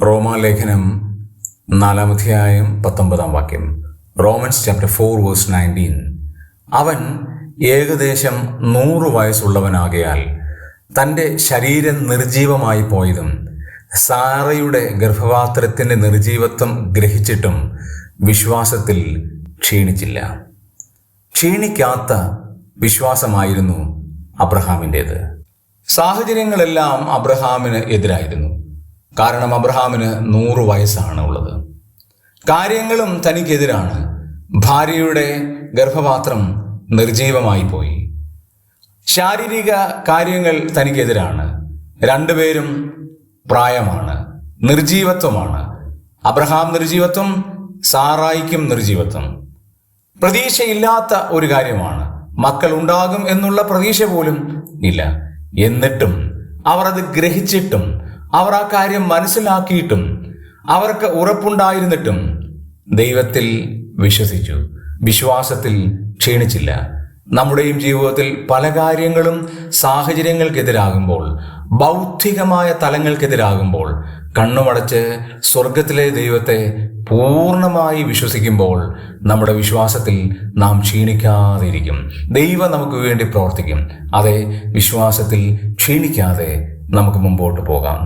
റോമാലേഖനം 4:19 romance chapter 4:19. അവൻ ഏകദേശം 100 വയസ്സുള്ളവനാകയാൽ തൻ്റെ ശരീരം നിർജീവമായി പോയതും സാറയുടെ ഗർഭപാത്രത്തിൻ്റെ നിർജീവത്വം ഗ്രഹിച്ചിട്ടും വിശ്വാസത്തിൽ ക്ഷീണിച്ചില്ല. ക്ഷീണിക്കാത്ത വിശ്വാസമായിരുന്നു അബ്രഹാമിൻ്റേത്. സാഹചര്യങ്ങളെല്ലാം അബ്രഹാമിന് എതിരായിരുന്നു. കാരണം അബ്രഹാമിന് 100 വയസ്സാണ് ഉള്ളത്. കാര്യങ്ങളും തനിക്കെതിരാണ്. ഭാര്യയുടെ ഗർഭപാത്രം നിർജീവമായി പോയി. ശാരീരിക കാര്യങ്ങൾ തനിക്കെതിരാണ്. രണ്ടുപേരും പ്രായമാണ്, നിർജീവത്വമാണ്. അബ്രഹാം നിർജീവത്വം, സാറായിക്കും നിർജീവത്വം. പ്രതീക്ഷയില്ലാത്ത ഒരു കാര്യമാണ്. മക്കൾ ഉണ്ടാകും എന്നുള്ള പ്രതീക്ഷ പോലും ഇല്ല. എന്നിട്ടും അവർ അത് ഗ്രഹിച്ചിട്ടും അവർ ആ കാര്യം മനസ്സിലാക്കിയിട്ടും അവർക്ക് ഉറപ്പുണ്ടായിരുന്നിട്ടും ദൈവത്തിൽ വിശ്വസിച്ചു. വിശ്വാസത്തിൽ ക്ഷീണിച്ചില്ല. നമ്മുടെയും ജീവിതത്തിൽ പല കാര്യങ്ങളും സാഹചര്യങ്ങൾക്കെതിരാകുമ്പോൾ, ബൗദ്ധികമായ തലങ്ങൾക്കെതിരാകുമ്പോൾ കണ്ണുമടച്ച് സ്വർഗത്തിലെ ദൈവത്തെ പൂർണ്ണമായി വിശ്വസിക്കുമ്പോൾ നമ്മുടെ വിശ്വാസത്തിൽ നാം ക്ഷീണിക്കാതിരിക്കും. ദൈവം നമുക്ക് വേണ്ടി പ്രവർത്തിക്കും. അതെ, വിശ്വാസത്തിൽ ക്ഷീണിക്കാതെ നമുക്ക് മുമ്പോട്ട് പോകാം.